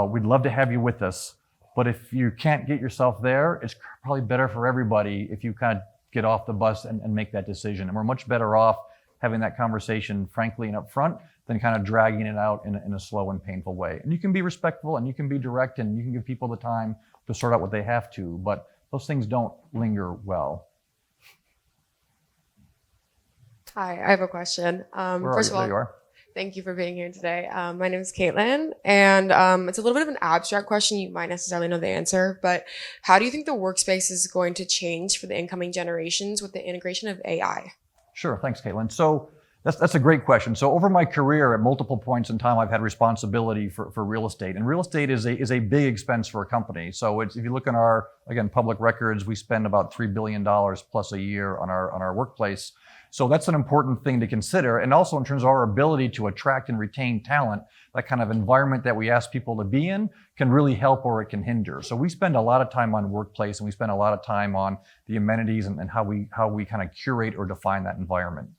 We'd love to have you with us. But if you can't get yourself there, it's probably better for everybody if you kind of get off the bus and make that decision. And we're much better off having that conversation frankly and up front than kind of dragging it out in a slow and painful way. And you can be respectful and you can be direct and you can give people the time to sort out what they have to, but those things don't linger well. Hi, I have a question. First of all, there you are. thank you for being here today. My name is Caitlin, and it's a little bit of an abstract question. You might necessarily know the answer, but how do you think the workspace is going to change for the incoming generations with the integration of AI? Sure, thanks, Caitlin. So That's a great question. So over my career, at multiple points in time, I've had responsibility for real estate, and real estate is a big expense for a company. So if you look in our, again, public records, we spend about $3 billion plus a year on our workplace. So that's an important thing to consider. And also in terms of our ability to attract and retain talent, that kind of environment that we ask people to be in can really help or it can hinder. So we spend a lot of time on workplace, and we spend a lot of time on the amenities and how we kind of curate or define that environment.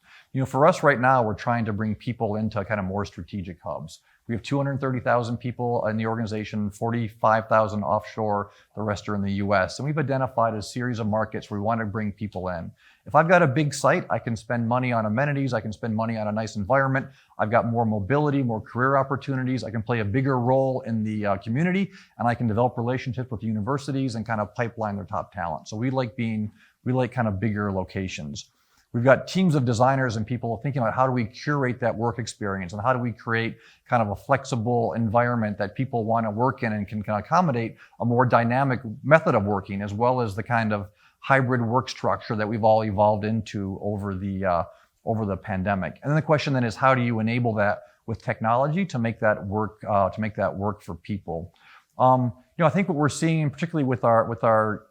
For us right now, we're trying to bring people into kind of more strategic hubs. We have 230,000 people in the organization, 45,000 offshore, the rest are in the US. And we've identified a series of markets where we want to bring people in. If I've got a big site, I can spend money on amenities, I can spend money on a nice environment, I've got more mobility, more career opportunities, I can play a bigger role in the community, and I can develop relationships with universities and kind of pipeline their top talent. So we like kind of bigger locations. We've got teams of designers and people thinking about how do we curate that work experience and how do we create kind of a flexible environment that people want to work in and can accommodate a more dynamic method of working, as well as the kind of hybrid work structure that we've all evolved into over the pandemic. And then the question then is, how do you enable that with technology to make that work for people? I think what we're seeing, particularly with our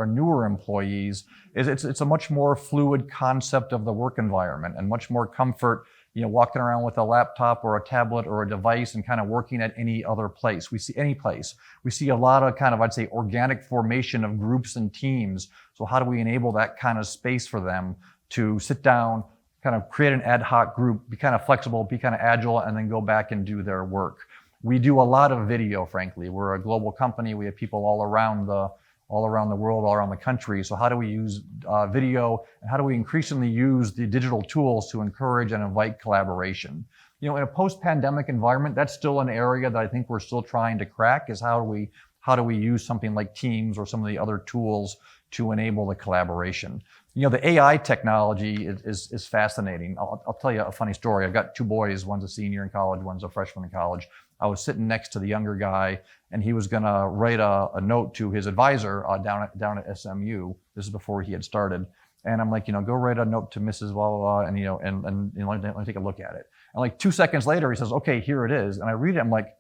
newer employees, is it's a much more fluid concept of the work environment and much more comfort, walking around with a laptop or a tablet or a device and kind of working at any other place. We see a lot of kind of, I'd say, organic formation of groups and teams. So how do we enable that kind of space for them to sit down, kind of create an ad hoc group, be kind of flexible, be kind of agile, and then go back and do their work. We do a lot of video, frankly. We're a global company. We have people all around the world, all around the country. So how do we use video, and how do we increasingly use the digital tools to encourage and invite collaboration? In a post-pandemic environment, that's still an area that I think we're still trying to crack, is how do we use something like Teams or some of the other tools to enable the collaboration. The AI technology is fascinating. I'll tell you a funny story. I've got two boys, one's a senior in college, one's a freshman in college. I was sitting next to the younger guy, and he was gonna write a note to his advisor down at SMU. This is before he had started. And I'm like, go write a note to Mrs. blah, blah, blah, and let me take a look at it. And like 2 seconds later, he says, okay, here it is. And I read it, I'm like,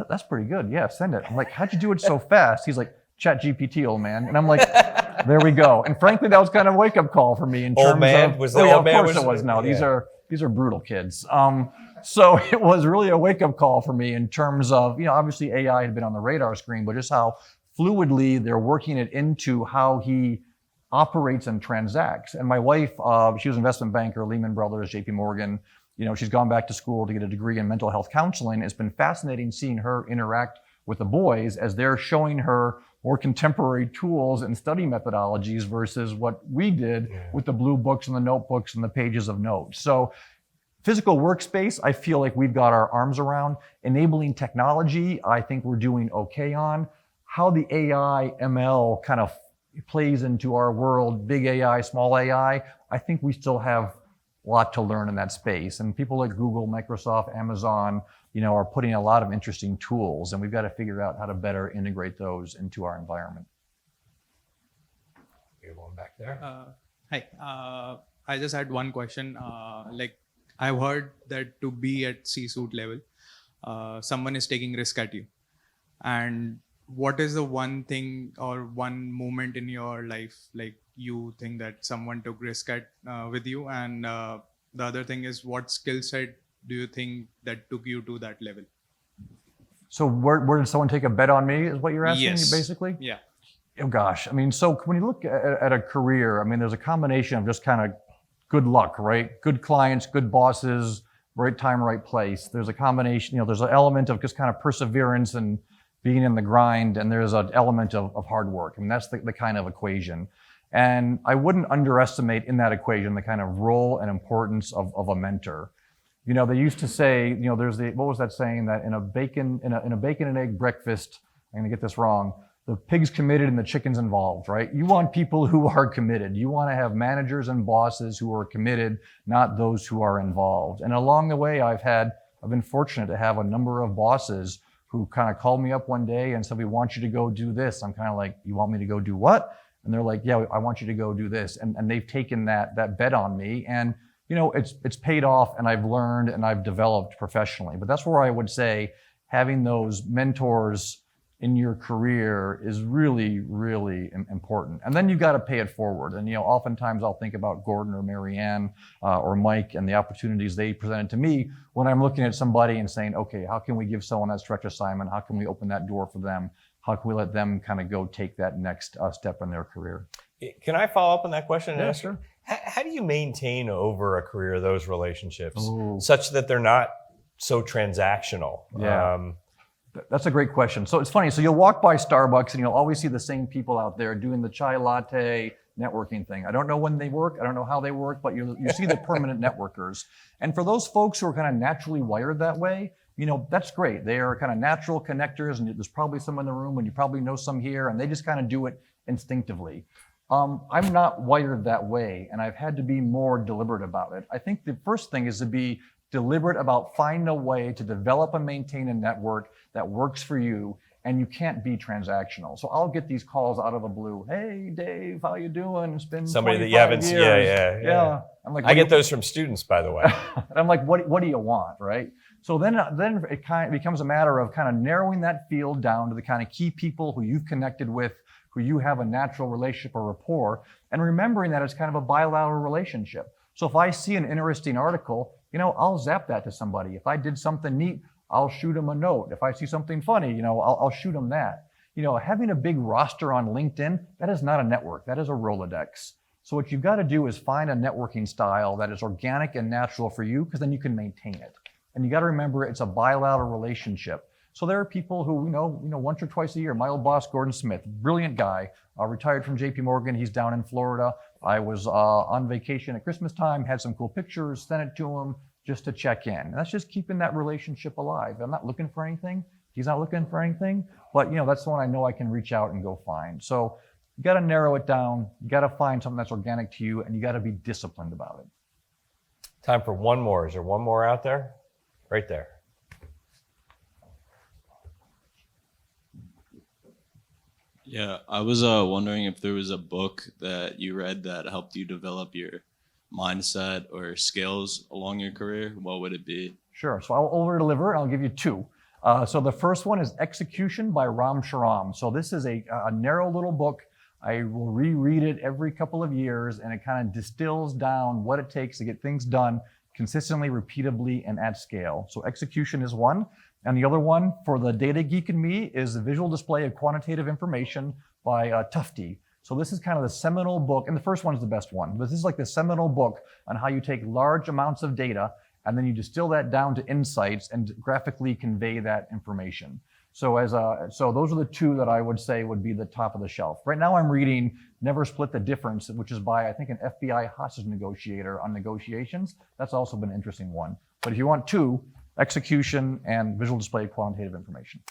that's pretty good. Yeah, send it. I'm like, how'd you do it so fast? He's like, ChatGPT, old man. And I'm like, there we go. And frankly, that was kind of a wake-up call for me in terms old man? of, Was the old man? Of course it was. No, yeah. These are brutal kids. So it was really a wake-up call for me in terms of, obviously AI had been on the radar screen, but just how fluidly they're working it into how he operates and transacts. And my wife, she was an investment banker, Lehman Brothers, JP Morgan. She's gone back to school to get a degree in mental health counseling. It's been fascinating seeing her interact with the boys as they're showing her more contemporary tools and study methodologies versus what we did with the blue books and the notebooks and the pages of notes. So physical workspace, I feel like we've got our arms around. Enabling technology, I think we're doing okay on. How the AI, ML kind of plays into our world, big AI, small AI, I think we still have a lot to learn in that space. And people like Google, Microsoft, Amazon, are putting a lot of interesting tools, and we've got to figure out how to better integrate those into our environment. You're going back there. Hi, I just had one question. I've heard that to be at C-suite level, someone is taking risk at you. And what is the one thing or one moment in your life you think that someone took risk at with you? And the other thing is, what skill set do you think that took you to that level? So where did someone take a bet on me is what you're asking, Yes. basically? Yeah. Oh gosh, so when you look at a career, there's a combination of just kind of good luck, right? Good clients, good bosses, right time, right place. There's a combination, there's an element of just kind of perseverance and being in the grind, and there's an element of hard work. That's the kind of equation. And I wouldn't underestimate in that equation the kind of role and importance of a mentor. They used to say, there's what was that saying, that in a bacon and egg breakfast, I'm gonna get this wrong, the pig's committed and the chicken's involved, right? You want people who are committed. You want to have managers and bosses who are committed, not those who are involved. And along the way, I've been fortunate to have a number of bosses who kind of called me up one day and said, we want you to go do this. I'm kind of like, you want me to go do what? And they're like, yeah, I want you to go do this. And they've taken that bet on me. And it's paid off, and I've learned and I've developed professionally. But that's where I would say having those mentors in your career is really, really important. And then you've got to pay it forward. And, oftentimes I'll think about Gordon or Marianne or Mike and the opportunities they presented to me when I'm looking at somebody and saying, okay, how can we give someone that stretch assignment? How can we open that door for them? How can we let them kind of go take that next step in their career? Can I follow up on that question? Yeah, sure. How do you maintain over a career those relationships such that they're not so transactional? Yeah. That's a great question. So it's funny. So you'll walk by Starbucks and you'll always see the same people out there doing the chai latte networking thing. I don't know when they work. I don't know how they work, but you see the permanent networkers. And for those folks who are kind of naturally wired that way, that's great. They are kind of natural connectors, and there's probably some in the room, and you probably know some here, and they just kind of do it instinctively. I'm not wired that way, and I've had to be more deliberate about it. I think the first thing is to be deliberate about finding a way to develop and maintain a network that works for you, and you can't be transactional. So I'll get these calls out of the blue. Hey, Dave, how you doing? It's been somebody that you haven't seen. Yeah. I'm like, I get those from students, by the way. And I'm like, what do you want, right? So then it kind of becomes a matter of kind of narrowing that field down to the kind of key people who you've connected with, who you have a natural relationship or rapport, and remembering that it's kind of a bilateral relationship. So if I see an interesting article, I'll zap that to somebody. If I did something neat, I'll shoot them a note. If I see something funny, I'll shoot them that. Having a big roster on LinkedIn, that is not a network. That is a Rolodex. So what you've got to do is find a networking style that is organic and natural for you, because then you can maintain it. And you got to remember it's a bilateral relationship. So there are people who, once or twice a year, my old boss, Gordon Smith, brilliant guy, retired from JP Morgan. He's down in Florida. I was on vacation at Christmas time, had some cool pictures, sent it to him just to check in. And that's just keeping that relationship alive. I'm not looking for anything. He's not looking for anything. But, that's the one I know I can reach out and go find. So you got to narrow it down. You got to find something that's organic to you, and you got to be disciplined about it. Time for one more. Is there one more out there? Right there. Yeah, I was wondering if there was a book that you read that helped you develop your mindset or skills along your career. What would it be? Sure. So I'll over-deliver. I'll give you two. So the first one is Execution by Ram Shriram. So this is a narrow little book. I will reread it every couple of years, and it kind of distills down what it takes to get things done consistently, repeatably, and at scale. So Execution is one. And the other one, for the data geek in me, is The Visual Display of Quantitative Information by Tufte. So this is kind of the seminal book, and the first one is the best one. But this is like the seminal book on how you take large amounts of data and then you distill that down to insights and graphically convey that information. So so those are the two that I would say would be the top of the shelf. Right now I'm reading Never Split the Difference, which is by, I think, an FBI hostage negotiator on negotiations. That's also been an interesting one. But if you want two, Execution and Visual Display of Quantitative Information.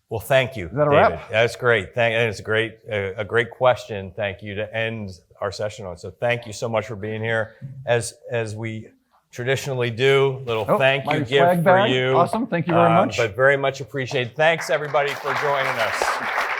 Well, thank you, Is that a David. wrap? That's great. And it's a great question. Thank you to end our session on. So thank you so much for being here. As we traditionally do, little thank my you flag gift for bag. you. Awesome. Thank you very much. But very much appreciated. Thanks everybody for joining us.